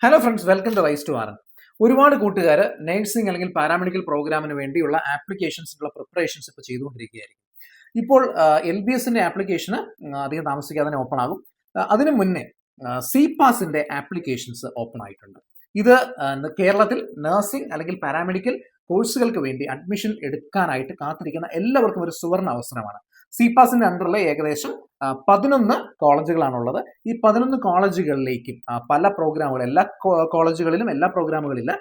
Hello friends, welcome to rise to R. ഒരുപാട് കൂട്ടുകാർ nursing അല്ലെങ്കിൽ പാരാമെഡിക്കൽ പ്രോഗ്രാമിന് വേണ്ടിയുള്ള ആപ്ലിക്കേഷൻസിനുള്ള പ്രിപ്പറേഷൻസ് ഇപ്പോൾ ചെയ്തുകൊണ്ടിരിക്കുകയായിരിക്കും. ഇപ്പോൾ LBSന്റെ ആപ്ലിക്കേഷന് അധികം താമസിക്കാതെ തന്നെ ഓപ്പൺ ആകും. അതിനു മുന്നേ CPASന്റെ ആപ്ലിക്കേഷൻസ് ഓപ്പൺ ആയിട്ടുണ്ട്. ഇത് കേരളത്തിൽ നഴ്സിംഗ് അല്ലെങ്കിൽ പാരാമെഡിക്കൽ കോഴ്സുകൾക്ക് വേണ്ടി അഡ്മിഷൻ എടുക്കാനായിട്ട് കാത്തിരിക്കുന്ന എല്ലാവർക്കും ഒരു സുവർണ അവസരമാണ്. CPASന്റെ അണ്ടറിൽ ഏകദേശം 11 കോളേജുകളാണുള്ളത്. ഈ 11 കോളേജുകളിലേക്കും പല പ്രോഗ്രാമുകൾ, എല്ലാ കോളേജുകളിലും എല്ലാ പ്രോഗ്രാമുകളില്ല,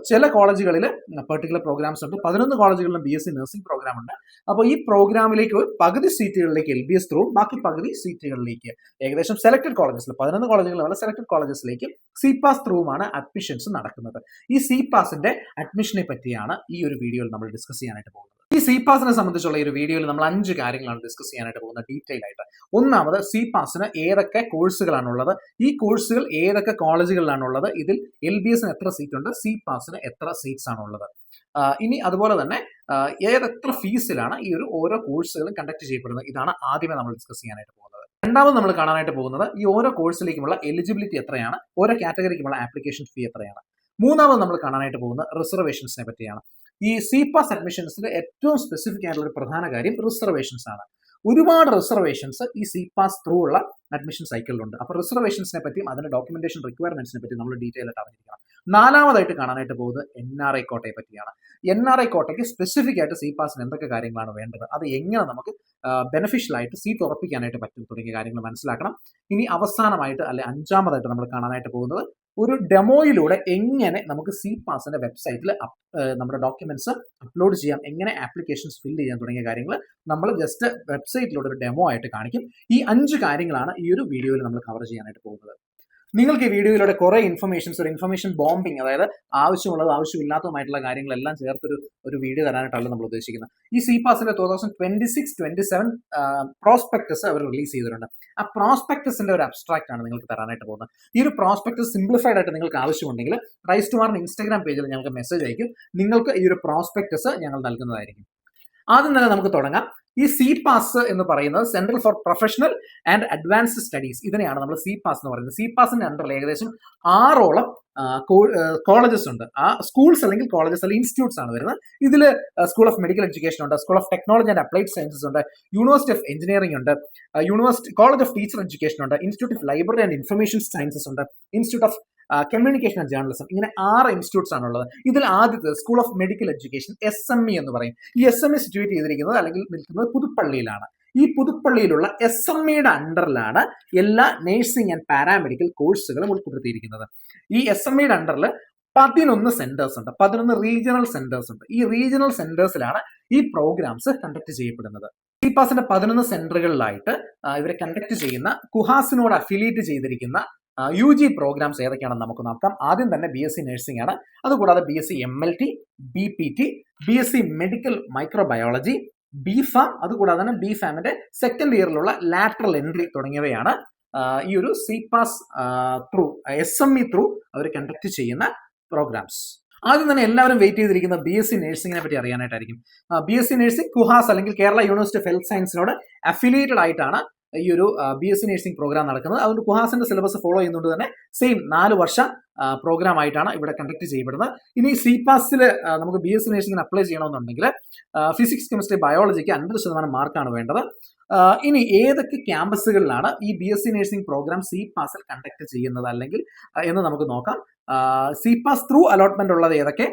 ചില കോളേജുകളിൽ പെർട്ടിക്കുലർ പ്രോഗ്രാംസ് ഉണ്ട്. 11 കോളേജുകളിലും BSc നഴ്സിംഗ് പ്രോഗ്രാം ഉണ്ട്. അപ്പോൾ ഈ പ്രോഗ്രാമിലേക്ക് പകുതി സീറ്റുകളിലേക്ക് LBS ത്രൂ, ബാക്കി പകുതി സീറ്റുകളിലേക്ക് ഏകദേശം സെലക്ടഡ് കോളേജസിൽ 11 കോളേജുകളുള്ള സെലക്ടഡ് കോളേജസിലേക്ക് CPAS ത്രൂമാണ് അഡ്മിഷൻസ് നടക്കുന്നത്. ഈ CPASന്റെ അഡ്മിഷനെ പറ്റിയാണ് ഈ ഒരു വീഡിയോയിൽ നമ്മൾ ഡിസ്കസ് ചെയ്യാനായിട്ട് പോകുന്നത്. ഈ CPASനെ സംബന്ധിച്ചുള്ള ഈ ഒരു വീഡിയോയിൽ നമ്മൾ 5 കാര്യങ്ങളാണ് ഡിസ്കസ് ചെയ്യാനായിട്ട് പോകുന്നത് ഡീറ്റെയിൽ ആയിട്ട്. ഒന്നാമത്, CPASന് ഏതൊക്കെ കോഴ്സുകളാണുള്ളത്, ഈ കോഴ്സുകൾ ഏതൊക്കെ കോളേജുകളിലാണുള്ളത്, ഇതിൽ LBSന് എത്ര സീറ്റ് ഉണ്ട്, CPASന് എത്ര സീറ്റ്സ് ആണുള്ളത്, ഇനി അതുപോലെ തന്നെ എത്ര ഫീസിലാണ് ഈ ഒരു ഓരോ കോഴ്സുകളും കണ്ടക്ട് ചെയ്യപ്പെടുന്നത്. ഇതാണ് ആദ്യമേ നമ്മൾ ഡിസ്കസ് ചെയ്യാനായിട്ട് പോകുന്നത്. രണ്ടാമത് നമ്മൾ കാണാനായിട്ട് പോകുന്നത് ഈ ഓരോ കോഴ്സിലേക്കുമുള്ള എലിജിബിലിറ്റി എത്രയാണ്, ഓരോ കാറ്റഗറിക്കുമുള്ള ആപ്ലിക്കേഷൻ ഫീ എത്രയാണ്. മൂന്നാമത് നമ്മൾ കാണാനായിട്ട് പോകുന്നത് റിസർവേഷൻസിനെ പറ്റിയാണ്. ഈ CPAS അഡ്മിഷൻസിൽ ഏറ്റവും സ്പെസിഫിക് ആയിട്ടുള്ള ഒരു പ്രധാന കാര്യം റിസർവേഷൻസ് ആണ്. ഒരുപാട് റിസർവേഷൻസ് ഈ CPAS ത്രൂ ഉള്ള അഡ്മിഷൻ സൈക്കിളിലുണ്ട്. അപ്പോൾ റിസർവേഷൻസിനെ പറ്റിയും അതിന്റെ ഡോക്യുമെന്റേഷൻ റിക്വയർമെന്റ്സിനെ പറ്റി നമ്മൾ ഡീറ്റെയിൽ ആയിട്ട് അറിഞ്ഞിരിക്കണം. നാലാമതായിട്ട് കാണാനായിട്ട് പോകുന്നത് NRI കോട്ടയെ പറ്റിയാണ്. NRI കോട്ടയ്ക്ക് സ്പെസിഫിക് ആയിട്ട് CPASന് എന്തൊക്കെ കാര്യങ്ങളാണ് വേണ്ടത്, അത് എങ്ങനെ നമുക്ക് ബെനിഫിഷ്യൽ ആയിട്ട് സീറ്റ് ഉറപ്പിക്കാനായിട്ട് പറ്റും തുടങ്ങിയ കാര്യങ്ങൾ മനസ്സിലാക്കണം. ഇനി അവസാനമായിട്ട് അഞ്ചാമതായിട്ട് നമ്മൾ കാണാനായിട്ട് പോകുന്നത് ഒരു ഡെമോയിലൂടെ എങ്ങനെ നമുക്ക് CPASന്റെ വെബ്സൈറ്റിൽ നമ്മുടെ ഡോക്യുമെന്റ്സ് അപ്ലോഡ് ചെയ്യാം, എങ്ങനെ ആപ്ലിക്കേഷൻസ് ഫില്ല് ചെയ്യാൻ തുടങ്ങിയ കാര്യങ്ങൾ നമ്മൾ ജസ്റ്റ് വെബ്സൈറ്റിലൂടെ ഒരു ഡെമോ ആയിട്ട് കാണിക്കും. ഈ 5 കാര്യങ്ങളാണ് ഈ ഒരു വീഡിയോയിൽ നമ്മൾ കവർ ചെയ്യാനായിട്ട് പോകുന്നത്. നിങ്ങൾക്ക് ഈ വീഡിയോയിലൂടെ കുറെ ഇൻഫർമേഷൻസ്, ഒരു ഇൻഫർമേഷൻ ബോംബിങ്, അതായത് ആവശ്യമുള്ളത് ആവശ്യമില്ലാത്തതുമായിട്ടുള്ള കാര്യങ്ങളെല്ലാം ചേർത്തൊരു വീഡിയോ തരാനായിട്ടല്ല നമ്മൾ ഉദ്ദേശിക്കുന്നത്. ഈ CPASന്റെ 2026-27 പ്രോസ്പെക്ടസ് അവർ റിലീസ് ചെയ്തിട്ടുണ്ട്. ആ പ്രോസ്പെക്ടസിന്റെ ഒരു അബ്സ്ട്രാക്ട് ആണ് നിങ്ങൾക്ക് തരാനായിട്ട് പോകുന്നത്. ഈ ഒരു പ്രോസ്പെക്ടസ് സിംപ്ലിഫൈഡ് ആയിട്ട് നിങ്ങൾക്ക് ആവശ്യമുണ്ടെങ്കിൽ റൈസ് ടു ആറിന്റെ ഇൻസ്റ്റാഗ്രാം പേജിൽ ഞങ്ങൾക്ക് മെസ്സേജ് അയക്കും. നിങ്ങൾക്ക് ഈ ഒരു പ്രോസ്പെക്ടസ് ഞങ്ങൾ നൽകുന്നതായിരിക്കും. ആദ്യം തന്നെ നമുക്ക് തുടങ്ങാം. ഈ CPAS എന്ന് പറയുന്നത് central four professional and advanced studies, ഇതിനെയാണ് നമ്മൾ CPAS എന്ന് പറയുന്നത്. CPASന്റെ അണ്ടറിൽ ഏകദേശം 6ഓളം കോളേജസ് ഉണ്ട്. ആ സ്കൂൾസ് അല്ലെങ്കിൽ കോളേജസ് അല്ലെങ്കിൽ ഇൻസ്റ്റിറ്റ്യൂട്ട്സ് ആണ് വരുന്നത്. ഇതിൽ സ്കൂൾ ഓഫ് മെഡിക്കൽ എഡ്യൂക്കേഷൻ ഉണ്ട്, school of technology and applied sciences ഉണ്ട്, യൂണിവേഴ്സിറ്റി ഓഫ് എഞ്ചിനീയറിംഗ് ഉണ്ട്, കോളേജ് ഓഫ് ടീച്ചർ എഡ്യൂക്കേഷൻ ഉണ്ട്, institute of library and information sciences ഉണ്ട്, institute of communication and journalism. ഇങ്ങനെ 6 ഇൻസ്റ്റിറ്റ്യൂട്ട്സ് ആണുള്ളത്. ഇതിൽ ആദ്യത്തെ school of medical education SME എന്ന് പറയും. ഈ SME സിറ്റുവേറ്റ് ചെയ്തിരിക്കുന്നത് അല്ലെങ്കിൽ നിൽക്കുന്നത് പുതുപ്പള്ളിയിലാണ്. ഈ പുതുപ്പള്ളിയിലുള്ള SMEയുടെ അണ്ടറിലാണ് എല്ലാ നഴ്സിംഗ് ആൻഡ് പാരാമെഡിക്കൽ കോഴ്സുകളും ഉൾപ്പെടുത്തിയിരിക്കുന്നത്. ഈ SMEയുടെ അണ്ടറിൽ 11 സെന്റേഴ്സ് ഉണ്ട്, 11 റീജിയണൽ സെന്റേഴ്സ് ഉണ്ട്. ഈ റീജിയണൽ സെന്റേഴ്സിലാണ് ഈ പ്രോഗ്രാംസ് കണ്ടക്ട് ചെയ്യപ്പെടുന്നത്. CPASന്റെ 11 സെന്ററുകളിലായിട്ട് ഇവരെ കണ്ടക്ട് ചെയ്യുന്ന കുഹാസിനോട് അഫിലിയേറ്റ് ചെയ്തിരിക്കുന്ന UG പ്രോഗ്രാംസ് ഏതൊക്കെയാണെന്ന് നമുക്ക് നോക്കാം. ആദ്യം തന്നെ BSc നഴ്സിംഗ് ആണ്. അതുകൂടാതെ BSc MLT, BPT, BSc medical microbiology, BPharm, അതുകൂടാതെ തന്നെ BPharmന്റെ സെക്കൻഡ് ഇയറിലുള്ള ലാറ്ററൽ എൻട്രി തുടങ്ങിയവയാണ് ഈ ഒരു CPAS ത്രൂ SME ത്രൂ അവർ കണ്ടക്ട് ചെയ്യുന്ന പ്രോഗ്രാംസ്. ആദ്യം തന്നെ എല്ലാവരും വെയിറ്റ് ചെയ്തിരിക്കുന്ന BSc നഴ്സിംഗിനെ പറ്റി അറിയാനായിട്ടായിരിക്കും. BSc നഴ്സിംഗ് കുഹാസ് അല്ലെങ്കിൽ കേരള യൂണിവേഴ്സിറ്റി ഓഫ് ഹെൽത്ത് സയൻസിനോട് അഫിലിയേറ്റഡ് ആയിട്ടാണ് ഈ ഒരു BSc നഴ്സിംഗ് പ്രോഗ്രാം നടക്കുന്നത്. അതുകൊണ്ട് കുഹാസിന്റെ സിലബസ് ഫോളോ ചെയ്യുന്നതുകൊണ്ട് തന്നെ സെയിം 4 വർഷ പ്രോഗ്രാം ആയിട്ടാണ് ഇവിടെ കണ്ടക്ട് ചെയ്യപ്പെടുന്നത്. ഇനി CPASൽ നമുക്ക് BSc നഴ്സിംഗിന് അപ്ലൈ ചെയ്യണമെന്നുണ്ടെങ്കിൽ ഫിസിക്സ്, കെമിസ്ട്രി, ബയോളജിക്ക് 50% മാർക്കാണ് വേണ്ടത്. ഇനി ഏതൊക്കെ ക്യാമ്പസുകളിലാണ് ഈ BSc നഴ്സിംഗ് പ്രോഗ്രാം CPASൽ കണ്ടക്ട് ചെയ്യുന്നത് അല്ലെങ്കിൽ എന്ന് നമുക്ക് നോക്കാം. CPAS ത്രൂ അലോട്ട്മെന്റ് ഉള്ളത് ഏതൊക്കെ,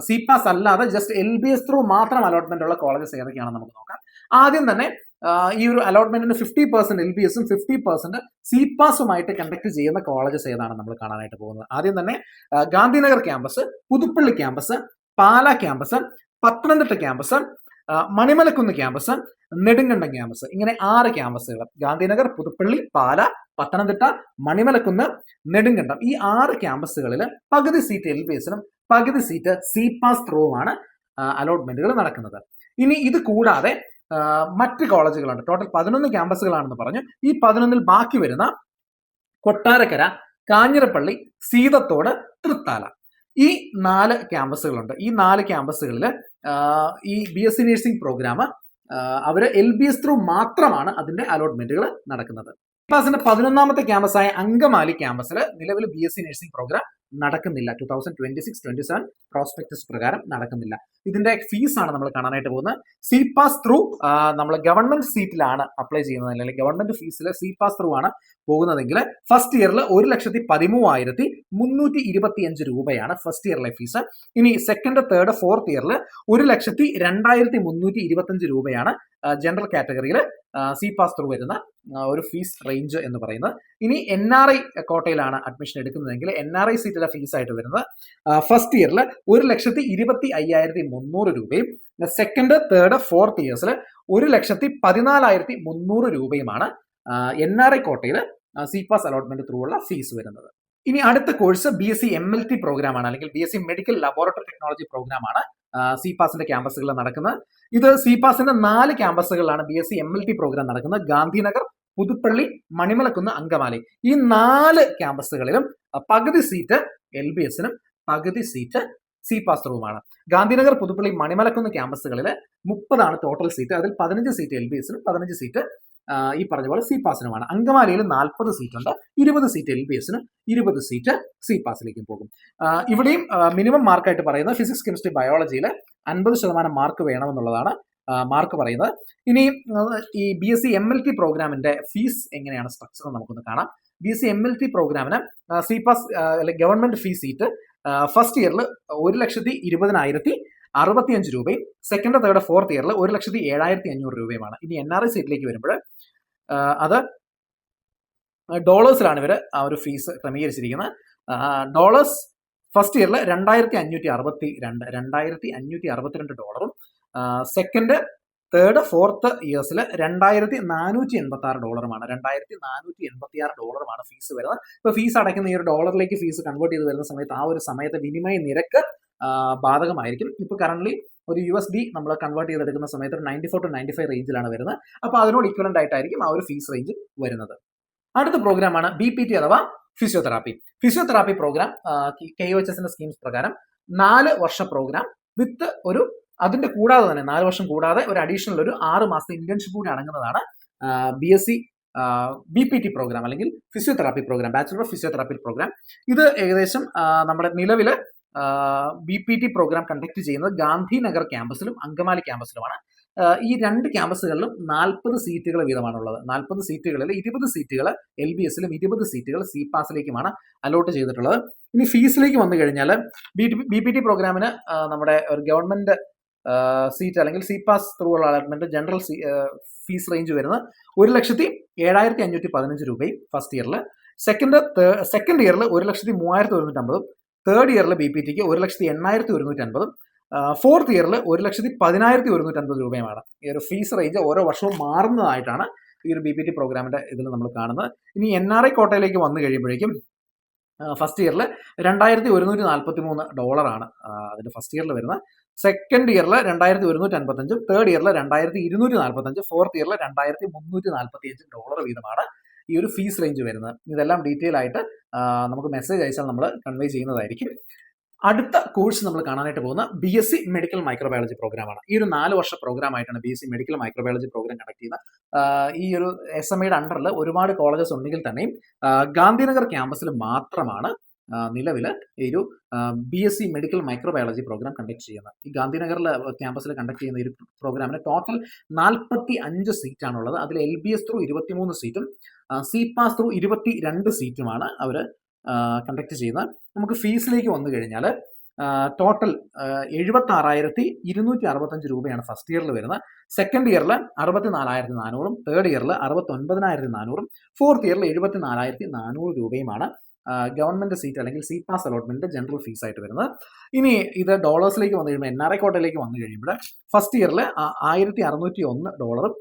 CPAS അല്ലാതെ ജസ്റ്റ് LBS ത്രൂ മാത്രം അലോട്ട്മെന്റ് ഉള്ള കോളേജസ് ഏതൊക്കെയാണെന്ന് നമുക്ക് നോക്കാം. ആദ്യം തന്നെ ഈ ഒരു അലോട്ട്മെന്റിന് 50% LBSും 50% CPASുമായിട്ട് കണ്ടക്ട് ചെയ്യുന്ന കോളേജസ് ഏതാണ് നമ്മൾ കാണാനായിട്ട് പോകുന്നത്. ആദ്യം തന്നെ Gandhinagar campus, Puthuppally campus, Pala campus, Pathanamthitta campus, Manimalakkunnu campus, Nedumkandam campus. ഇങ്ങനെ 6 ക്യാമ്പസുകൾ. ഗാന്ധിനഗർ, പുതുപ്പള്ളി, പാല, പത്തനംതിട്ട, മണിമലക്കുന്ന്, നെടുങ്കണ്ടം. ഈ 6 ക്യാമ്പസുകളിൽ പകുതി സീറ്റ് LBSനും പകുതി സീറ്റ് CPAS ത്രൂവാണ് അലോട്ട്മെന്റുകൾ നടക്കുന്നത്. ഇനി ഇത് കൂടാതെ മറ്റ് കോളേജുകളുണ്ട്. ടോട്ടൽ 11 ക്യാമ്പസുകളാണെന്ന് പറഞ്ഞു. ഈ 11ൽ ബാക്കി വരുന്ന കൊട്ടാരക്കര, കാഞ്ഞിരപ്പള്ളി, സീതത്തോട്, തൃത്താല, ഈ 4 ക്യാമ്പസുകളുണ്ട്. ഈ 4 ക്യാമ്പസുകളിൽ ഈ BSc നഴ്സിംഗ് പ്രോഗ്രാം അവർ LBS ത്രൂ മാത്രമാണ് അതിന്റെ അലോട്ട്മെന്റുകൾ നടക്കുന്നത്. CPASന്റെ 11ാമത്തെ ക്യാമ്പസായ അങ്കമാലി ക്യാമ്പസിൽ നിലവിൽ BSc നഴ്സിംഗ് പ്രോഗ്രാം നടക്കുന്നില്ല. 2026-27 പ്രോസ്പെക്ടസ് പ്രകാരം നടക്കുന്നില്ല. ഇതിന്റെ ഫീസാണ് നമ്മൾ കാണാനായിട്ട് പോകുന്നത്. സി പാസ് ത്രൂ നമ്മൾ ഗവൺമെന്റ് സീറ്റിലാണ് അപ്ലൈ ചെയ്യുന്നത്, അല്ലെങ്കിൽ ഗവൺമെന്റ് ഫീസിൽ സി പാസ് ത്രൂ ആണ് പോകുന്നതെങ്കിൽ ഫസ്റ്റ് ഇയറിൽ 1,13,325 രൂപയാണ് ഫസ്റ്റ് ഇയറിലെ ഫീസ്. ഇനി സെക്കൻഡ്, തേർഡ്, ഫോർത്ത് ഇയറിൽ 1,02,325 രൂപയാണ് ജനറൽ കാറ്റഗറിയിൽ സി പാസ് ത്രൂ വരുന്ന ഒരു ഫീസ് റേഞ്ച് എന്ന് പറയുന്നത്. ഇനി NRI കോട്ടയിലാണ് അഡ്മിഷൻ എടുക്കുന്നതെങ്കിൽ NRI സീറ്റിലെ ഫീസ് ആയിട്ട് വരുന്നത് ഫസ്റ്റ് ഇയറിൽ 1,25,300 രൂപയും സെക്കൻഡ്, തേർഡ്, ഫോർത്ത് ഇയേഴ്സിൽ 1,14,300 രൂപയുമാണ് NRI കോട്ടയിൽ സി പാസ് അലോട്ട്മെന്റ് ത്രൂ ഉള്ള ഫീസ് വരുന്നത്. ഇനി അടുത്ത കോഴ്സ് BSc MLT പ്രോഗ്രാമാണ്, അല്ലെങ്കിൽ BSc മെഡിക്കൽ ലബോറട്ടറി ടെക്നോളജി പ്രോഗ്രാമാണ് സി പാസിന്റെ ക്യാമ്പസുകളിൽ നടക്കുന്നത്. ഇത് സി പാസിന്റെ 4 ക്യാമ്പസുകളിലാണ് BSc MLT പ്രോഗ്രാം നടക്കുന്നത്. ഗാന്ധിനഗർ, പുതുപ്പള്ളി, മണിമലക്കുന്ന്, അങ്കമാലി, ഈ 4 ക്യാമ്പസുകളിലും പകുതി സീറ്റ് LBSനും പകുതി സീറ്റ് സി പാസ് ത്രൂവുമാണ്. ഗാന്ധിനഗർ, പുതുപ്പള്ളി, മണിമലക്കുന്ന് ക്യാമ്പസുകളിൽ 30 ടോട്ടൽ സീറ്റ്. അതിൽ 15 സീറ്റ് LBSനും 15 സീറ്റ് ഈ പറഞ്ഞ പോലെ സി പാസിനുമാണ്. അങ്കമാലിയിൽ 40 സീറ്റ് ഉണ്ട്. 20 സീറ്റ് LBSനും 20 സീറ്റ് സി പാസിലേക്കും പോകും. ഇവിടെയും മിനിമം മാർക്കായിട്ട് പറയുന്നത് ഫിസിക്സ്, കെമിസ്ട്രി, ബയോളജിയിൽ 50% മാർക്ക് വേണമെന്നുള്ളതാണ് മാർക്ക് പറയുന്നത്. ഇനി ഈ BSc MLT പ്രോഗ്രാമിന്റെ ഫീസ് എങ്ങനെയാണ് സ്ട്രക്ചർ നമുക്കൊന്ന് കാണാം. BSc MLT പ്രോഗ്രാമിന് സി പാസ് അല്ലെങ്കിൽ ഗവൺമെന്റ് ഫീസ് സീറ്റ് ഫസ്റ്റ് ഇയറിൽ 1,20,065 രൂപയും സെക്കൻഡ്, തേർഡ്, ഫോർത്ത് ഇയറിൽ 1,07,500 രൂപയുമാണ്. ഇനി NRI സീറ്റിലേക്ക് വരുമ്പോൾ അത് ഡോളേഴ്സിലാണ് ഇവർ ആ ഒരു ഫീസ് ക്രമീകരിച്ചിരിക്കുന്നത്. ഡോളേഴ്സ് ഫസ്റ്റ് ഇയറിൽ 2,562 ഡോളറും സെക്കൻഡ്, തേർഡ്, ഫോർത്ത് ഇയേഴ്സിൽ 2,486 ഡോളറുമാണ്. 2,486 ഡോളറുമാണ് ഫീസ് വരുന്നത്. ഇപ്പോൾ ഫീസ് അടയ്ക്കുന്ന ഈ ഒരു ഡോളറിലേക്ക് ഫീസ് കൺവേർട്ട് ചെയ്ത് വരുന്ന സമയത്ത് ആ ഒരു സമയത്ത് വിനിമയ നിരക്ക് ബാധകമായിരിക്കും. ഇപ്പോൾ കറന്റ് ഒരു USD നമ്മൾ കൺവേർട്ട് ചെയ്തെടുക്കുന്ന സമയത്ത് 94 to 95 റേഞ്ചിലാണ് വരുന്നത്. അപ്പോൾ അതിനോട് ഇക്വലന്റ് ആയിട്ടായിരിക്കും ആ ഒരു ഫീസ് റേഞ്ച് വരുന്നത്. അടുത്ത പ്രോഗ്രാമാണ് BPT അഥവാ ഫിസിയോതെറാപ്പി. ഫിസിയോതെറാപ്പി പ്രോഗ്രാം KOHSന്റെ സ്കീംസ് പ്രകാരം 4 വർഷ പ്രോഗ്രാം വിത്ത് ഒരു അതിന്റെ കൂടാതെ തന്നെ 4 വർഷം കൂടാതെ ഒരു അഡീഷണൽ ഒരു 6 മാസത്തെ ഇന്റേൺഷിപ്പ് കൂടി അടങ്ങുന്നതാണ് BSc BPT പ്രോഗ്രാം, അല്ലെങ്കിൽ physiotherapy program, bachelor of physiotherapy program. ഇത് ഏകദേശം നമ്മുടെ നിലവിൽ BPT പ്രോഗ്രാം കണ്ടക്ട് ചെയ്യുന്നത് ഗാന്ധിനഗർ ക്യാമ്പസിലും അങ്കമാലി ക്യാമ്പസിലുമാണ്. ഈ 2 ക്യാമ്പസുകളിലും 40 സീറ്റുകൾ വീതമാണുള്ളത്. 40 സീറ്റുകളിൽ 20 സീറ്റുകൾ LBSലും 20 സീറ്റുകൾ സി പാസിലേക്കുമാണ് അലോട്ട് ചെയ്തിട്ടുള്ളത്. ഇനി ഫീസിലേക്ക് വന്നു കഴിഞ്ഞാൽ BPT പ്രോഗ്രാമിന് നമ്മുടെ ഒരു ഗവൺമെന്റ് സീറ്റ് അല്ലെങ്കിൽ സി പാസ് ത്രൂ ഉള്ള അലോട്ട്മെന്റ് ജനറൽ ഫീസ് റേഞ്ച് വരുന്നത് 1,07,515 രൂപയും ഫസ്റ്റ് ഇയറിൽ, സെക്കൻഡ് ഇയറിൽ 1,03,150, തേർഡ് ഇയറിൽ BPTക്ക് 1,08,150, ഫോർത്ത് ഇയറിൽ 1,10,150 രൂപയുമാണ്. ഈ ഒരു ഫീസ് റേഞ്ച് ഓരോ വർഷവും മാറുന്നതായിട്ടാണ് ഈ ഒരു BPT പ്രോഗ്രാമിന്റെ ഇതിൽ നമ്മൾ കാണുന്നത്. ഇനി NRI കോട്ടയിലേക്ക് വന്നു കഴിയുമ്പോഴേക്കും ഫസ്റ്റ് ഇയറിൽ 2,143 ഡോളറാണ് അതിന്റെ ഫസ്റ്റ് ഇയറിൽ വരുന്നത്. സെക്കൻഡ് ഇയറിൽ 2,155, തേർഡ് ഇയറിൽ 2,245, ഫോർത്ത് ഇയറിൽ 2,345 ഡോളർ വീതമാണ് ഈ ഒരു ഫീസ് റേഞ്ച് വരുന്നത്. ഇതെല്ലാം ഡീറ്റെയിൽ ആയിട്ട് നമുക്ക് മെസ്സേജ് അയച്ചാൽ നമ്മൾ കൺവേ ചെയ്യുന്നതായിരിക്കും. അടുത്ത കോഴ്സ് നമ്മൾ കാണാനായിട്ട് പോകുന്ന BSc മെഡിക്കൽ മൈക്രോബയോളജി പ്രോഗ്രാമാണ്. ഈ ഒരു 4 വർഷ പ്രോഗ്രാം ആയിട്ടാണ് BSc medical microbiology program conduct ചെയ്യുന്നത്. ഈ ഒരു SMAയുടെ അണ്ടറിൽ ഒരുപാട് കോളേജസ് ഉണ്ടെങ്കിൽ തന്നെയും ഗാന്ധിനഗർ ക്യാമ്പസിൽ മാത്രമാണ് നിലവിൽ ഈ ഒരു BSc medical microbiology program conduct ചെയ്യുന്നത്. ഈ ഗാന്ധിനഗറിൽ ക്യാമ്പസിൽ കണ്ടക്ട് ചെയ്യുന്ന ഈ ഒരു പ്രോഗ്രാമിന് ടോട്ടൽ 45 സീറ്റാണുള്ളത്. അതിൽ LBS ത്രൂ 23 സീറ്റും സി പാസ് ത്രൂ 22 സീറ്റുമാണ് അവർ കണ്ടക്ട് ചെയ്യുന്നത്. നമുക്ക് ഫീസിലേക്ക് വന്നു കഴിഞ്ഞാൽ ടോട്ടൽ 76,265 രൂപയാണ് ഫസ്റ്റ് ഇയറിൽ വരുന്നത്. സെക്കൻഡ് ഇയറിൽ 64,400, തേർഡ് ഇയറിൽ 69,400, ഫോർത്ത് ഇയറിൽ 74,400 രൂപയുമാണ് ഗവൺമെന്റ് സീറ്റ് അല്ലെങ്കിൽ C pass allotment general fees ആയിട്ട് വരുന്നത്. ഇനി ഇത് ഡോളേഴ്സിലേക്ക് വന്നു കഴിയുമ്പോൾ NRI കോട്ടയിലേക്ക് വന്നു കഴിയുമ്പോൾ ഫസ്റ്റ് ഇയറിൽ 1,601 ഡോളറും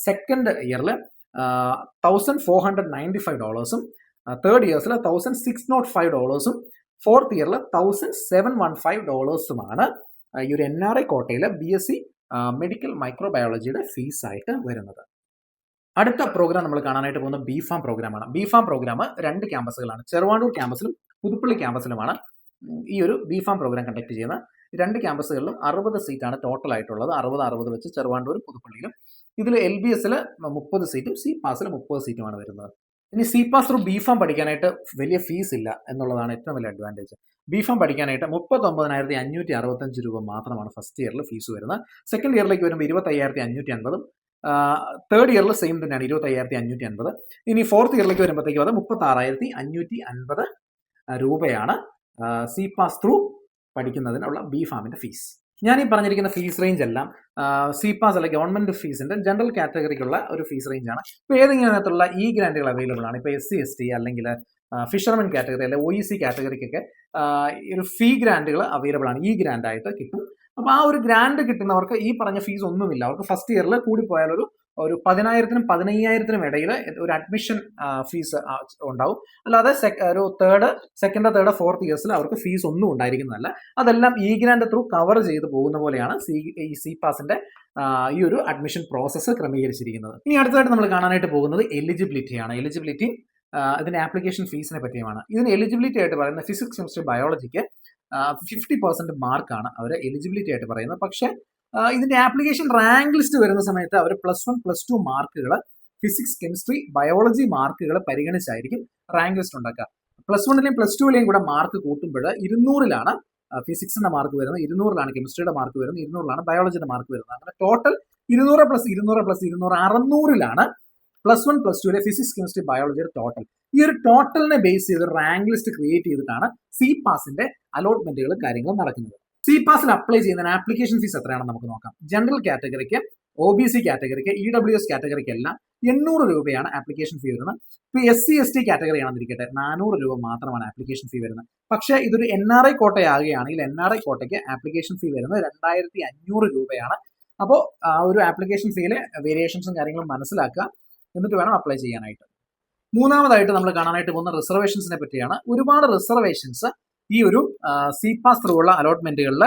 സെക്കൻഡ് ഇയറിൽ 1,495 ഡോളേഴ്സും തേർഡ് ഇയേഴ്സിൽ 1,605 ഡോളേഴ്സും ഫോർത്ത് ഇയറിൽ 1,715 ഡോളേഴ്സുമാണ് ഈ ഒരു NRI കോട്ടയിൽ BSc മെഡിക്കൽ മൈക്രോബയോളജിയുടെ ഫീസ് ആയിട്ട് വരുന്നത്. അടുത്ത പ്രോഗ്രാം നമ്മൾ കാണാനായിട്ട് പോകുന്ന BPharm പ്രോഗ്രാമാണ്. BPharm പ്രോഗ്രാം 2 ക്യാമ്പസുകളാണ്, ചെറുവാണ്ടൂർ ക്യാമ്പസിലും പുതുപ്പള്ളി ക്യാമ്പസിലുമാണ് ഈ ഒരു BPharm പ്രോഗ്രാം കണ്ടക്ട് ചെയ്യുന്നത്. 2 ക്യാമ്പസുകളിലും 60 സീറ്റാണ് ടോട്ടൽ ആയിട്ടുള്ളത്. 60 വെച്ച് ചെറുവാണ്ടൂരും പുതുപ്പള്ളിയിലും. ഇതിൽ LBSൽ 30 സീറ്റും സി പാസിൽ 30 സീറ്റുമാണ് വരുന്നത്. ഇനി C pass through B farm പഠിക്കാനായിട്ട് വലിയ ഫീസ് ഇല്ല എന്നുള്ളതാണ് ഏറ്റവും വലിയ അഡ്വാൻറ്റേജ്. ബി ഫാം പഠിക്കാനായിട്ട് 39,565 രൂപ മാത്രമാണ് ഫസ്റ്റ് ഇയറിൽ ഫീസ് വരുന്നത്. സെക്കൻഡ് ഇയറിലേക്ക് വരുമ്പോൾ 25,550. തേർഡ് ഇയറിൽ സെയിം തന്നെയാണ് 25,550. ഇനി ഫോർത്ത് ഇയറിലേക്ക് വരുമ്പോഴത്തേക്കും അത് 36,550 രൂപയാണ് സി പാസ് ത്രൂ പഠിക്കുന്നതിനുള്ള ബി ഫാമിൻ്റെ ഫീസ്. ഞാൻ ഈ പറഞ്ഞിരിക്കുന്ന ഫീസ് റേഞ്ച് എല്ലാം സി പാസ് അല്ലെ ഗവൺമെന്റ് ഫീസിന്റെ ജനറൽ കാറ്റഗറിക്കുള്ള ഒരു ഫീസ് റേഞ്ചാണ്. ഇപ്പോൾ ഏതെങ്കിലും അതിനകത്തുള്ള ഈ ഗ്രാൻഡുകൾ അവൈലബിൾ ആണ്. ഇപ്പോൾ SC ST അല്ലെങ്കിൽ ഫിഷർമെൻ കാറ്റഗറി അല്ലെ OEC കാറ്റഗറിക്കൊക്കെ ഒരു ഫീ ഗ്രാൻഡുകൾ അവൈലബിൾ ആണ്. ഈ ഗ്രാൻഡായിട്ട് കിട്ടും. അപ്പോൾ ആ ഒരു ഗ്രാൻഡ് കിട്ടുന്നവർക്ക് ഈ പറഞ്ഞ ഫീസ് ഒന്നുമില്ല. അവർക്ക് ഫസ്റ്റ് ഇയറിൽ കൂടിപ്പോയാൽ ഒരു 10,000-നും 15,000-നും ഇടയിൽ ഒരു അഡ്മിഷൻ ഫീസ് ഉണ്ടാവും. അല്ലാതെ ഒരു സെക്കൻഡ് തേർഡ് ഫോർത്ത് ഇയേഴ്സിൽ അവർക്ക് ഫീസ് ഒന്നും ഉണ്ടായിരിക്കുന്നതല്ല. അതെല്ലാം ഈ ഗ്രാൻഡ് ത്രൂ കവർ ചെയ്ത് പോകുന്ന പോലെയാണ് ഈ സി പാസിന്റെ ഈ ഒരു അഡ്മിഷൻ പ്രോസസ്സ് ക്രമീകരിച്ചിരിക്കുന്നത്. ഇനി അടുത്തതായിട്ട് നമ്മൾ കാണാനായിട്ട് പോകുന്നത് എലിജിബിലിറ്റിയാണ്. എലിജിബിലിറ്റി ഇതിന്റെ ആപ്ലിക്കേഷൻ ഫീസിനെ പറ്റിയുമാണ്. ഇതിന് എലിജിബിലിറ്റി ആയിട്ട് പറയുന്നത് ഫിസിക്സ്, കെമിസ്ട്രി, ബയോളജിക്ക് 50% മാർക്കാണ് അവർ എലിജിബിലിറ്റി ആയിട്ട് പറയുന്നത്. പക്ഷേ ഇതിന്റെ ആപ്ലിക്കേഷൻ റാങ്ക് ലിസ്റ്റ് വരുന്ന സമയത്ത് അവർ +1, +2 മാർക്കുകൾ ഫിസിക്സ്, കെമിസ്ട്രി, ബയോളജി മാർക്കുകൾ പരിഗണിച്ചായിരിക്കും റാങ്ക് ലിസ്റ്റ് ഉണ്ടാക്കുക. +1ലെയും +2ലെയും കൂടെ മാർക്ക് കൂട്ടുമ്പോൾ 200-ലാണ് ഫിസിക്സിന്റെ മാർക്ക് വരുന്നത്, 200-ലാണ് കെമിസ്ട്രിയുടെ മാർക്ക് വരുന്നത്, 200-ലാണ് ബയോളജിയുടെ മാർക്ക് വരുന്നത്. അങ്ങനെ ടോട്ടൽ 200 + 200 + 200 600-ലാണ് +1, +2ലെ ഫിസിക്സ്, കെമിസ്ട്രി, ബയോളജിയുടെ ടോട്ടൽ. ഈ ഒരു ടോട്ടലിനെ ബേസ് ചെയ്ത് റാങ്ക് ലിസ്റ്റ് ക്രിയേറ്റ് ചെയ്തിട്ടാണ് സി പാസിന്റെ അലോട്ട്മെന്റുകൾ കാര്യങ്ങൾ നടക്കുന്നത്. സി പാസിൽ അപ്ലൈ ചെയ്യുന്നതിന് ആപ്ലിക്കേഷൻ ഫീസ് എത്രയാണെന്ന് നമുക്ക് നോക്കാം. ജനറൽ കാറ്റഗറിക്ക്, OBC കാറ്റഗറിക്ക്, EWS കാറ്റഗറിക്ക് എല്ലാം 800 രൂപയാണ് ആപ്ലിക്കേഷൻ ഫീ വരുന്നത്. ഇപ്പോൾ SC ST കാറ്റഗറി ആണെന്നിരിക്കട്ടെ 400 രൂപ മാത്രമാണ് ആപ്ലിക്കേഷൻ ഫീ വരുന്നത്. പക്ഷേ ഇതൊരു NRI കോട്ടയാകുകയാണെങ്കിൽ NRI കോട്ടയ്ക്ക് ആപ്ലിക്കേഷൻ ഫീ വരുന്നത് 2,500 രൂപയാണ്. അപ്പോൾ ആ ഒരു ആപ്ലിക്കേഷൻ ഫീയിലെ വേരിയേഷൻസും കാര്യങ്ങളും മനസ്സിലാക്കുക, എന്നിട്ട് വേണം അപ്ലൈ ചെയ്യാനായിട്ട്. മൂന്നാമതായിട്ട് നമ്മൾ കാണാനായിട്ട് പോകുന്ന റിസർവേഷൻസിനെ പറ്റിയാണ്. ഒരുപാട് റിസർവേഷൻസ് ഈ ഒരു സി പാസ് ത്രൂ ഉള്ള അലോട്ട്മെന്റുകളിൽ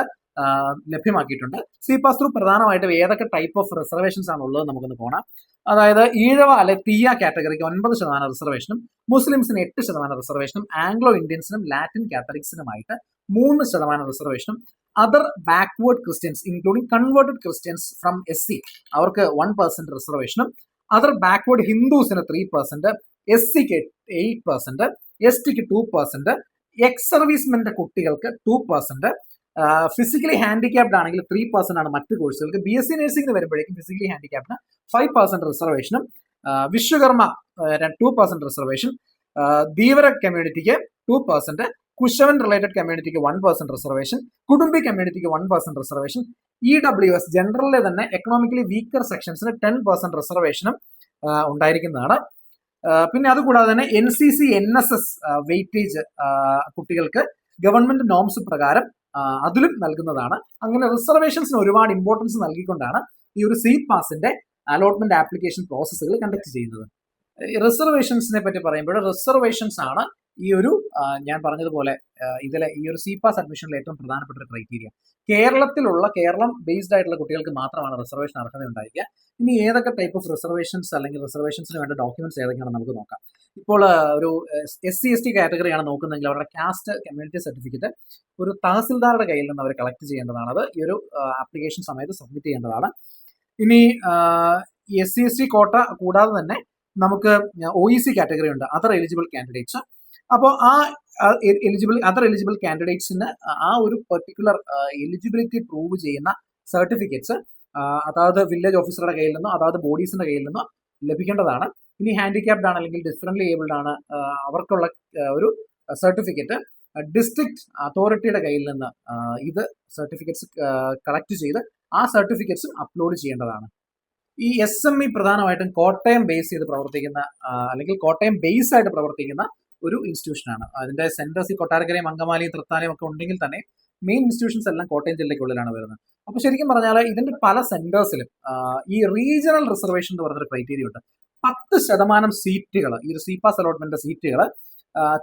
ലഭ്യമാക്കിയിട്ടുണ്ട്. സി പാസ് ത്രൂ പ്രധാനമായിട്ടും ഏതൊക്കെ ടൈപ്പ് ഓഫ് റിസർവേഷൻസ് ആണ് ഉള്ളത് നമുക്കൊന്ന് കാണാം. അതായത് ഈഴവ അല്ലെ തീയ കാറ്റഗറിക്ക് 9% റിസർവേഷനും, മുസ്ലിംസിന് 8% റിസർവേഷനും, ആംഗ്ലോ ഇന്ത്യൻസിനും ലാറ്റിൻ കാത്തലിക്സിനുമായിട്ട് 3% റിസർവേഷനും, other backward Christians including converted Christians from SC അവർക്ക് 1% റിസർവേഷനും, അതർ ബാക്ക്വേർഡ് ഹിന്ദുസിന് 3%, SCക്ക് 8%, STക്ക് 2%, എക്സ് സർവീസ്മെന്റെ കുട്ടികൾക്ക് 2%, ഫിസിക്കലി ഹാൻഡിക്യാപ്ഡ് ആണെങ്കിൽ 3% ആണ് മറ്റ് കോഴ്സുകൾക്ക്. BSc നഴ്സിംഗിന് വരുമ്പോഴേക്കും ഫിസിക്കലി ഹാൻഡിക്യാപ്ഡിന് 5% റിസർവേഷനും, വിശ്വകർമ്മ 2% റിസർവേഷൻ, ധീവര കമ്മ്യൂണിറ്റിക്ക് 2%, കുശവൻ റിലേറ്റഡ് കമ്മ്യൂണിറ്റിക്ക് 1% റിസർവേഷൻ, കുടുംബി കമ്മ്യൂണിറ്റിക്ക് 1% റിസർവേഷൻ, EWS ജനറലിലെ തന്നെ എക്കണോമിക്കലി വീക്കർ സെക്ഷൻസിന് 10% റിസർവേഷനും ഉണ്ടായിരിക്കുന്നതാണ്. പിന്നെ അതുകൂടാതെ തന്നെ NCC NSS വെയിറ്റേജ് കുട്ടികൾക്ക് ഗവൺമെന്റ് നോംസ് പ്രകാരം അതിലും നൽകുന്നതാണ്. അങ്ങനെ റിസർവേഷൻസിന് ഒരുപാട് ഇമ്പോർട്ടൻസ് നൽകിക്കൊണ്ടാണ് ഈ ഒരു സി പാസിന്റെ അലോട്ട്മെന്റ് ആപ്ലിക്കേഷൻ പ്രോസസ്സുകൾ കണ്ടക്ട് ചെയ്യുന്നത്. റിസർവേഷൻസിനെ പറ്റി പറയുമ്പോൾ റിസർവേഷൻസ് ആണ് ഈ ഒരു ഞാൻ പറഞ്ഞതുപോലെ ഇതിലെ ഈ ഒരു സി പാസ് അഡ്മിഷനിലെ ഏറ്റവും പ്രധാനപ്പെട്ട ഒരു ക്രൈറ്റീരിയ. കേരളം ബേസ്ഡ് ആയിട്ടുള്ള കുട്ടികൾക്ക് മാത്രമാണ് റിസർവേഷൻ അർഹത ഉണ്ടായിരിക്കുക. ഇനി ഏതൊക്കെ ടൈപ്പ് ഓഫ് റിസർവേഷൻസ് അല്ലെങ്കിൽ റിസർവേഷൻസിന് വേണ്ട ഡോക്യുമെന്റ്സ് ഏതൊക്കെയാണെന്ന് നമുക്ക് നോക്കാം. ഇപ്പോൾ ഒരു SC ST കാറ്റഗറിയാണ് നോക്കുന്നതെങ്കിൽ അവരുടെ കാസ്റ്റ് കമ്മ്യൂണിറ്റി സർട്ടിഫിക്കറ്റ് ഒരു തഹസിൽദാറുടെ കയ്യിൽ നിന്ന് അവർ കളക്ട് ചെയ്യേണ്ടതാണ്. അത് ഈ ഒരു ആപ്ലിക്കേഷൻ സമയത്ത് സബ്മിറ്റ് ചെയ്യേണ്ടതാണ്. ഇനി SC ST കോട്ട കൂടാതെ തന്നെ നമുക്ക് OEC കാറ്റഗറി ഉണ്ട്, അതർ എലിജിബിൾ കാൻഡിഡേറ്റ്സ്. അപ്പോൾ ആ അതർ എലിജിബിൾ കാൻഡിഡേറ്റ്സിന് ആ ഒരു പെർട്ടിക്കുലർ എലിജിബിലിറ്റി പ്രൂവ് ചെയ്യുന്ന സർട്ടിഫിക്കറ്റ്സ് അതായത് വില്ലേജ് ഓഫീസറുടെ കയ്യിൽ നിന്നോ അതായത് ബോഡീസിന്റെ കയ്യിൽ നിന്നോ ലഭിക്കേണ്ടതാണ്. ഇനി ഹാൻഡിക്യാപ്ഡ് ആണ് അല്ലെങ്കിൽ ഡിഫറൻ്റ്ലി ഏബിൾഡ് ആണ് അവർക്കുള്ള ഒരു സർട്ടിഫിക്കറ്റ് ഡിസ്ട്രിക്ട് അതോറിറ്റിയുടെ കയ്യിൽ നിന്ന് ഇത് സർട്ടിഫിക്കറ്റ്സ് കളക്ട് ചെയ്ത് ആ സർട്ടിഫിക്കറ്റ്സും അപ്ലോഡ് ചെയ്യേണ്ടതാണ്. ഈ SME പ്രധാനമായിട്ടും കോട്ടയം ബേസ് ചെയ്ത് പ്രവർത്തിക്കുന്ന അല്ലെങ്കിൽ കോട്ടയം ബേസ് ആയിട്ട് പ്രവർത്തിക്കുന്ന ഒരു ഇൻസ്റ്റിറ്റ്യൂഷനാണ്. അതിന്റെ സെന്റേഴ്സ് ഈ കൊട്ടാരക്കരയും അങ്കമാലിയും തൃത്താലയും ഒക്കെ ഉണ്ടെങ്കിൽ തന്നെ മെയിൻ ഇൻസ്റ്റിറ്റ്യൂഷൻസ് എല്ലാം കോട്ടയം ജില്ലയ്ക്കുള്ളിലാണ് വരുന്നത്. അപ്പോൾ ശരിക്കും പറഞ്ഞാൽ ഇതിന്റെ പല സെന്റേഴ്സിലും ഈ റീജിയണൽ റിസർവേഷൻ എന്ന് പറഞ്ഞൊരു ക്രൈറ്റീരിയ ഉണ്ട്. 10% സീറ്റുകൾ ഈ ഒരു സി പാസ് അലോട്ട്മെന്റ് സീറ്റുകൾ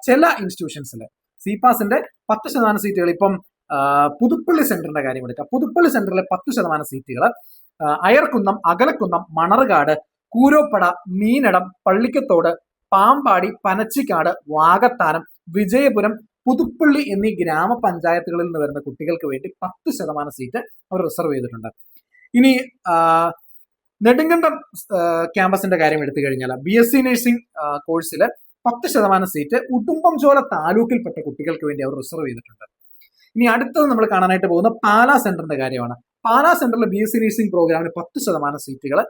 ചില ഇൻസ്റ്റിറ്റ്യൂഷൻസിൽ സി പാസിന്റെ 10% സീറ്റുകൾ ഇപ്പം പുതുപ്പള്ളി സെന്ററിന്റെ കാര്യം എടുക്കാം. പുതുപ്പള്ളി സെന്ററിലെ 10% സീറ്റുകൾ അയർക്കുന്നം, അകലക്കുന്നം, മണർകാട്, കൂരോപ്പട, മീനടം, പള്ളിക്കത്തോട്, പാമ്പാടി, പനച്ചിക്കാട്, വാകത്താനം, വിജയപുരം, പുതുപ്പള്ളി എന്നീ ഗ്രാമപഞ്ചായത്തുകളിൽ നിന്ന് വരുന്ന കുട്ടികൾക്ക് വേണ്ടി 10% സീറ്റ് അവർ റിസർവ് ചെയ്തിട്ടുണ്ട്. ഇനി നെടുങ്കണ്ടം ക്യാമ്പസിന്റെ കാര്യം എടുത്തു കഴിഞ്ഞാൽ BSc നഴ്സിംഗ് കോഴ്സിൽ 10% സീറ്റ് ഉടുമ്പൻചോല താലൂക്കിൽപ്പെട്ട കുട്ടികൾക്ക് വേണ്ടി അവർ റിസർവ് ചെയ്തിട്ടുണ്ട്. ഇനി അടുത്തത് നമ്മൾ കാണാനായിട്ട് പോകുന്ന പാലാ സെന്ററിന്റെ കാര്യമാണ്. പാലാ സെന്ററിൽ BSc നഴ്സിംഗ് പ്രോഗ്രാമിന് 10% സീറ്റുകൾ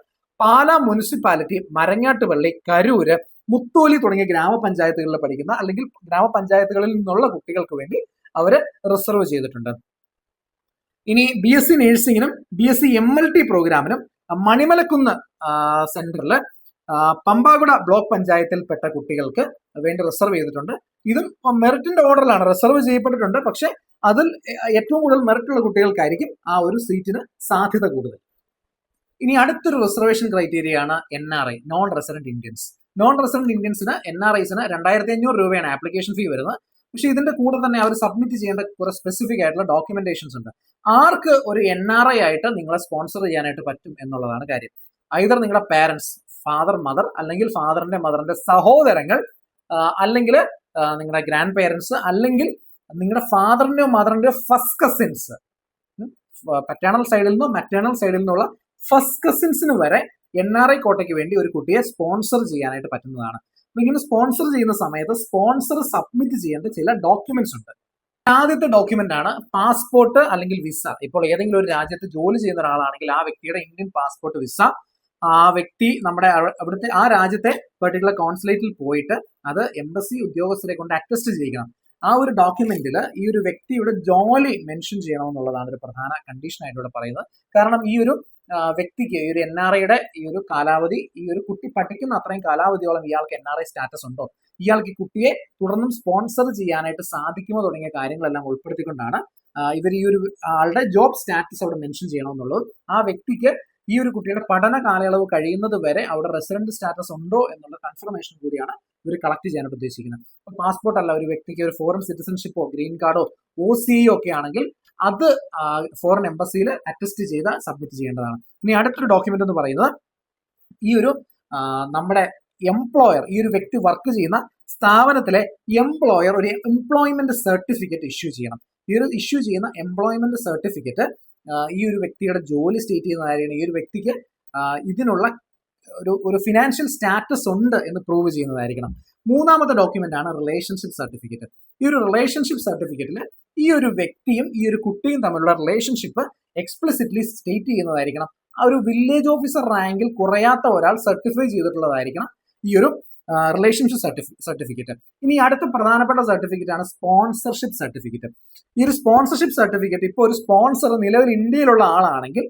പാലാ മുനിസിപ്പാലിറ്റി, മരങ്ങാട്ടുപള്ളി, കരൂര്, മുത്തോലി തുടങ്ങിയ ഗ്രാമപഞ്ചായത്തുകളിൽ പഠിക്കുന്ന അല്ലെങ്കിൽ ഗ്രാമപഞ്ചായത്തുകളിൽ നിന്നുള്ള കുട്ടികൾക്ക് വേണ്ടി അവര് റിസർവ് ചെയ്തിട്ടുണ്ട്. ഇനി BSc നഴ്സിംഗിനും BSc MLT പ്രോഗ്രാമിനും മണിമലക്കുന്ന് സെന്ററിൽ പമ്പാകുട ബ്ലോക്ക് പഞ്ചായത്തിൽപ്പെട്ട കുട്ടികൾക്ക് വേണ്ടി റിസർവ് ചെയ്തിട്ടുണ്ട്. ഇതും മെറിറ്റിന്റെ ഓർഡറിലാണ് റിസർവ് ചെയ്യപ്പെട്ടിട്ടുണ്ട്. പക്ഷെ അതിൽ ഏറ്റവും കൂടുതൽ മെറിറ്റുള്ള കുട്ടികൾക്കായിരിക്കും ആ ഒരു സീറ്റിന് സാധ്യത കൂടുതൽ. ഇനി അടുത്തൊരു റിസർവേഷൻ ക്രൈറ്റീരിയ ആണ് NRI, non resident Indians. Non resident ഇന്ത്യൻസിന് NRIസിന് 2500 രൂപയാണ് ആപ്ലിക്കേഷൻ ഫീ വരുന്നത്. പക്ഷെ ഇതിന്റെ കൂടെ തന്നെ അവർ സബ്മിറ്റ് ചെയ്യേണ്ട കുറെ സ്പെസിഫിക് ആയിട്ടുള്ള ഡോക്യുമെന്റേഷൻസ് ഉണ്ട്. ആർക്ക് ഒരു NRI ആയിട്ട് നിങ്ങളെ സ്പോൺസർ ചെയ്യാനായിട്ട് പറ്റും എന്നുള്ളതാണ് കാര്യം. ഐദർ നിങ്ങളുടെ പാരന്റ്സ്, ഫാദർ, മദർ, അല്ലെങ്കിൽ ഫാദറിന്റെ മദറിന്റെ സഹോദരങ്ങൾ, അല്ലെങ്കിൽ നിങ്ങളുടെ ഗ്രാൻഡ് പേരൻസ്, അല്ലെങ്കിൽ നിങ്ങളുടെ ഫാദറിന്റെയോ മദറിന്റെയോ ഫസ്റ്റ് കസിൻസ്, പറ്റേണൽ സൈഡിൽ നിന്നോ മറ്റേണൽ സൈഡിൽ നിന്നുള്ള ഫസ്റ്റ് കസിൻസിന് വരെ NRI കോട്ടയ്ക്ക് വേണ്ടി ഒരു കുട്ടിയെ സ്പോൺസർ ചെയ്യാനായിട്ട് പറ്റുന്നതാണ്. അപ്പൊ ഇങ്ങനെ സ്പോൺസർ ചെയ്യുന്ന സമയത്ത് സ്പോൺസർ സബ്മിറ്റ് ചെയ്യേണ്ട ചില ഡോക്യുമെന്റ്സ് ഉണ്ട്. ആദ്യത്തെ ഡോക്യുമെന്റ് ആണ് പാസ്പോർട്ട് അല്ലെങ്കിൽ വിസ. ഇപ്പോൾ ഏതെങ്കിലും ഒരു രാജ്യത്ത് ജോലി ചെയ്യുന്ന ഒരാളാണെങ്കിൽ ആ വ്യക്തിയുടെ ഇന്ത്യൻ പാസ്പോർട്ട്, വിസ, ആ വ്യക്തി നമ്മുടെ അവിടുത്തെ ആ രാജ്യത്തെ പെർട്ടിക്കുലർ കോൺസുലേറ്റിൽ പോയിട്ട് അത് എംബസി ഉദ്യോഗസ്ഥരെ കൊണ്ട് അറ്റസ്റ്റ് ചെയ്യിക്കണം. ആ ഒരു ഡോക്യുമെന്റിൽ ഈ ഒരു വ്യക്തിയുടെ ജോലി മെൻഷൻ ചെയ്യണമെന്നുള്ളതാണ് ഒരു പ്രധാന കണ്ടീഷൻ ആയിട്ട് ഇവിടെ പറയുന്നത്. കാരണം ഈ ഒരു വ്യക്തിക്ക്, ഈ ഒരു NRIയുടെ ഈ ഒരു കാലാവധി, ഈ ഒരു കുട്ടി പഠിക്കുന്ന അത്രയും കാലാവധിയോളം ഇയാൾക്ക് NRI സ്റ്റാറ്റസ് ഉണ്ടോ, ഇയാൾക്ക് ഈ കുട്ടിയെ തുടർന്നും സ്പോൺസർ ചെയ്യാനായിട്ട് സാധിക്കുമോ തുടങ്ങിയ കാര്യങ്ങളെല്ലാം ഉൾപ്പെടുത്തിക്കൊണ്ടാണ് ഇവർ ഈ ഒരു ആളുടെ ജോബ് സ്റ്റാറ്റസ് അവിടെ മെൻഷൻ ചെയ്യണമെന്നുള്ളത്. ആ വ്യക്തിക്ക് ഈ ഒരു കുട്ടിയുടെ പഠന കാലയളവ് കഴിയുന്നത് വരെ അവിടെ റെസിഡന്റ് സ്റ്റാറ്റസ് ഉണ്ടോ എന്നുള്ള കൺഫർമേഷൻ കൂടിയാണ് ഇവർ കളക്ട് ചെയ്യാനായിട്ട് ഉദ്ദേശിക്കുന്നത്. അപ്പോൾ പാസ്പോർട്ട് അല്ല, ഒരു വ്യക്തിക്ക് ഒരു ഫോറിൻ സിറ്റിസൺഷിപ്പോ ഗ്രീൻ കാർഡോ OCEയോ ഒക്കെ ആണെങ്കിൽ അത് ഫോറിൻ എംബസിയിൽ അറ്റസ്റ്റ് ചെയ്ത് സബ്മിറ്റ് ചെയ്യേണ്ടതാണ്. ഇനി അടുത്തൊരു ഡോക്യുമെന്റ് എന്ന് പറയുന്നത് ഈ ഒരു നമ്മുടെ എംപ്ലോയർ, ഈ ഒരു വ്യക്തി വർക്ക് ചെയ്യുന്ന സ്ഥാപനത്തിലെ എംപ്ലോയർ ഒരു എംപ്ലോയ്മെന്റ് സർട്ടിഫിക്കറ്റ് ഇഷ്യൂ ചെയ്യണം. ഈ ഒരു ഇഷ്യൂ ചെയ്യുന്ന എംപ്ലോയ്മെന്റ് സർട്ടിഫിക്കറ്റ് ഈ ഒരു വ്യക്തിയുടെ ജോലി സ്റ്റേറ്റ് ചെയ്യുന്ന കാര്യമാണ്. ഈ ഒരു വ്യക്തിക്ക് ഇതിനുള്ള ഒരു ഫിനാൻഷ്യൽ സ്റ്റാറ്റസ് ഉണ്ട് എന്ന് പ്രൂവ് ചെയ്യുന്നതായിരിക്കണം. മൂന്നാമത്തെ ഡോക്യുമെന്റ് ആണ് റിലേഷൻഷിപ്പ് സർട്ടിഫിക്കറ്റ്. ഈ ഒരു റിലേഷൻഷിപ്പ് സർട്ടിഫിക്കറ്റിൽ ഈ ഒരു വ്യക്തിയും ഈ ഒരു കുട്ടിയും തമ്മിലുള്ള റിലേഷൻഷിപ്പ് എക്സ്പ്ലിസിറ്റ്ലി സ്റ്റേറ്റ് ചെയ്യുന്നതായിരിക്കണം. ആ ഒരു വില്ലേജ് ഓഫീസർ റാങ്കിൽ കുറയാത്ത ഒരാൾ സർട്ടിഫൈ ചെയ്തിട്ടുള്ളതായിരിക്കണം ഈ ഒരു റിലേഷൻഷിപ്പ് സർട്ടിഫിക്കറ്റ്. ഇനി അടുത്ത പ്രധാനപ്പെട്ട സർട്ടിഫിക്കറ്റ് ആണ് സ്പോൺസർഷിപ്പ് സർട്ടിഫിക്കറ്റ്. ഈ ഒരു സ്പോൺസർഷിപ്പ് സർട്ടിഫിക്കറ്റ് ഇപ്പോൾ ഒരു സ്പോൺസർ നിലവിൽ ഇന്ത്യയിലുള്ള ആളാണെങ്കിൽ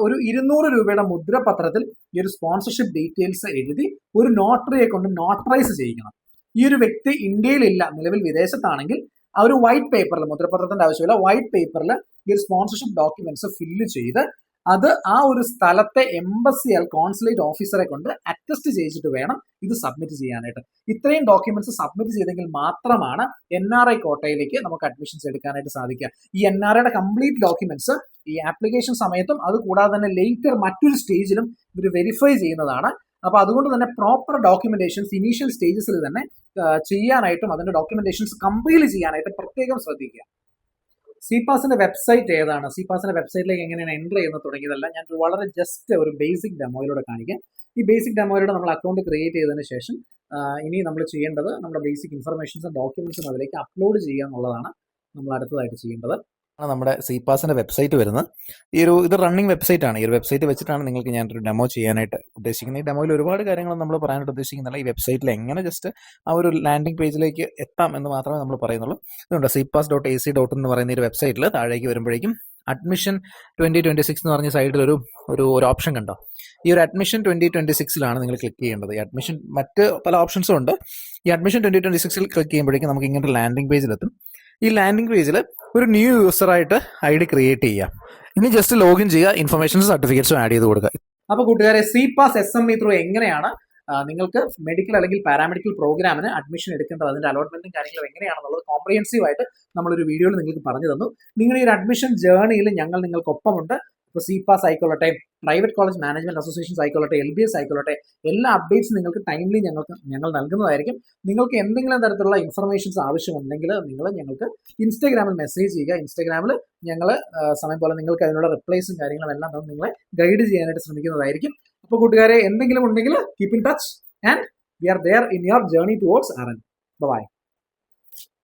ഒരു 200 രൂപയുടെ മുദ്രപത്രത്തിൽ ഈ ഒരു സ്പോൺസർഷിപ്പ് ഡീറ്റെയിൽസ് എഴുതി ഒരു നോട്ടറിയെ കൊണ്ട് നോട്ടറൈസ് ചെയ്യിക്കണം. ഈ ഒരു വ്യക്തി ഇന്ത്യയിലില്ല, നിലവിൽ വിദേശത്താണെങ്കിൽ ആ ഒരു വൈറ്റ് പേപ്പറിൽ, മുദ്രപത്രത്തിന്റെ ആവശ്യമില്ല, വൈറ്റ് പേപ്പറിൽ ഈ ഒരു സ്പോൺസർഷിപ്പ് ഡോക്യുമെന്റ്സ് ഫില്ല് ചെയ്ത് അത് ആ ഒരു സ്ഥലത്തെ എംബസി കോൺസുലേറ്റ് ഓഫീസറെ കൊണ്ട് അറ്റസ്റ്റ് ചെയ്യിച്ചിട്ട് വേണം ഇത് സബ്മിറ്റ് ചെയ്യാനായിട്ട്. ഇത്രയും ഡോക്യുമെന്റ്സ് സബ്മിറ്റ് ചെയ്തെങ്കിൽ മാത്രമാണ് NRI കോട്ടയിലേക്ക് നമുക്ക് അഡ്മിഷൻസ് എടുക്കാനായിട്ട് സാധിക്കുക. ഈ NRIയുടെ കംപ്ലീറ്റ് ഡോക്യുമെന്റ്സ് ഈ ആപ്ലിക്കേഷൻ സമയത്തും അത് കൂടാതെ തന്നെ ലേറ്റർ മറ്റൊരു സ്റ്റേജിലും ഇവർ വെരിഫൈ ചെയ്യുന്നതാണ്. അപ്പൊ അതുകൊണ്ട് തന്നെ പ്രോപ്പർ ഡോക്യുമെന്റേഷൻസ് ഇനീഷ്യൽ സ്റ്റേജസിൽ തന്നെ ചെയ്യാനായിട്ടും അതിന്റെ ഡോക്യുമെന്റേഷൻസ് കമ്പൈൽ ചെയ്യാനായിട്ട് പ്രത്യേകം ശ്രദ്ധിക്കുക. CPASന്റെ വെബ്സൈറ്റ് ഏതാണ്, CPASന്റെ വെബ്സൈറ്റിലേക്ക് എങ്ങനെയാണ് എൻ്റർ ചെയ്യുന്നത് തുടങ്ങിയതല്ല ഞാൻ വളരെ ജസ്റ്റ് ഒരു ബേസിക് ഡെമോയിലൂടെ കാണിക്കാം. ഈ ബേസിക് ഡെമോയിലൂടെ നമ്മൾ അക്കൗണ്ട് ക്രിയേറ്റ് ചെയ്തതിന് ശേഷം ഇനി നമ്മൾ ചെയ്യേണ്ടത് നമ്മുടെ ബേസിക് ഇൻഫർമേഷൻസും ഡോക്യുമെന്റ്സും അതിലേക്ക് അപ്ലോഡ് ചെയ്യുക എന്നുള്ളതാണ് നമ്മൾ അടുത്തതായിട്ട് ചെയ്യേണ്ടത്. നമ്മുടെ CPASന്റെ വെബ്സൈറ്റ് വരുന്നത് ഇത് റണ്ണിങ് വെബ്സൈറ്റ് ആണ്. ഈ ഒരു വെബ്സൈറ്റ് വെച്ചിട്ടാണ് നിങ്ങൾക്ക് ഞാനൊരു ഡെമോ ചെയ്യാനായിട്ട് ഉദ്ദേശിക്കുന്നത്. ഈ ഡെമോയിൽ ഒരുപാട് കാര്യങ്ങൾ നമ്മൾ പറയാനായിട്ട് ഉദ്ദേശിക്കുന്നില്ല. ഈ വെബ്സൈറ്റിൽ എങ്ങനെ ജസ്റ്റ് ആ ഒരു ലാൻഡിംഗ് പേജിലേക്ക് എത്താം എന്ന് മാത്രമേ നമ്മൾ പറയുന്നുള്ളൂ. ഇതുണ്ട് cpas.ac.in എന്ന് പറയുന്ന ഒരു വെബ്സൈറ്റിൽ താഴേക്ക് വരുമ്പോഴേക്കും അഡ്മിഷൻ 2026 എന്ന് പറഞ്ഞ സൈഡിൽ ഒരു ഓപ്ഷൻ കണ്ടോ. ഈ ഒരു അഡ്മിഷൻ 2026 നിങ്ങൾ ക്ലിക്ക് ചെയ്യേണ്ടത്. ഈ അഡ്മിഷൻ മറ്റ് പല ഓപ്ഷൻസും ഉണ്ട്. ഈ അഡ്മിഷൻ 2026 ക്ലിക്ക് ചെയ്യുമ്പോഴേക്കും നമുക്ക് ഇങ്ങനത്തെ ലാൻഡിംഗ് പേജിലെത്തും. ഈ ലാൻഡിംഗ് പേജിൽ ഒരു ന്യൂ യൂസറായിട്ട് ID ക്രിയേറ്റ് ചെയ്യുക. ഇനി ജസ്റ്റ് ലോഗിൻ ചെയ്യുക, ഇൻഫർമേഷൻസ് സർട്ടിഫിക്കറ്റ്സും ആഡ് ചെയ്ത് കൊടുക്കുക. അപ്പോൾ കൂട്ടുകാരെ, CPAS SME ത്രൂ എങ്ങനെയാണ് നിങ്ങൾക്ക് മെഡിക്കൽ അല്ലെങ്കിൽ പാരാമെഡിക്കൽ പ്രോഗ്രാമിന് അഡ്മിഷൻ എടുക്കേണ്ടത്, അതിന്റെ അലോട്ട്മെന്റും കാര്യങ്ങളും എങ്ങനെയാണെന്നുള്ളത് കോംപ്രിഹെൻസീവ് ആയിട്ട് നമ്മളൊരു വീഡിയോയിൽ നിങ്ങൾക്ക് പറഞ്ഞു തന്നു. നിങ്ങളുടെ ഈ ഒരു അഡ്മിഷൻ ജേർണിയിൽ ഞങ്ങൾ നിങ്ങൾക്കൊപ്പമുണ്ട്. ഇപ്പോൾ CPAS ആയിക്കൊള്ളട്ടെ, പ്രൈവറ്റ് കോളേജ് മാനേജ്മെന്റ് അസോസിയേഷൻസ് ആയിക്കൊള്ളട്ടെ, LBS ആയിക്കൊള്ളട്ടെ, എല്ലാ അപ്ഡേറ്റ്സും നിങ്ങൾക്ക് ടൈംലി ഞങ്ങൾ നൽകുന്നതായിരിക്കും. നിങ്ങൾക്ക് എന്തെങ്കിലും തരത്തിലുള്ള ഇൻഫർമേഷൻസ് ആവശ്യമുണ്ടെങ്കിൽ നിങ്ങൾ ഞങ്ങൾക്ക് ഇൻസ്റ്റാഗ്രാമിൽ മെസ്സേജ് ചെയ്യുക. ഇൻസ്റ്റാഗ്രാമിൽ ഞങ്ങൾ സമയം പോലെ നിങ്ങൾക്ക് അതിനുള്ള റിപ്ലൈസും കാര്യങ്ങളും എല്ലാം നിങ്ങളെ ഗൈഡ് ചെയ്യാനായിട്ട് ശ്രമിക്കുന്നതായിരിക്കും. അപ്പോൾ കൂട്ടുകാരെ, എന്തെങ്കിലും ഉണ്ടെങ്കിൽ keep in touch and we are there in your journey towards RN. By.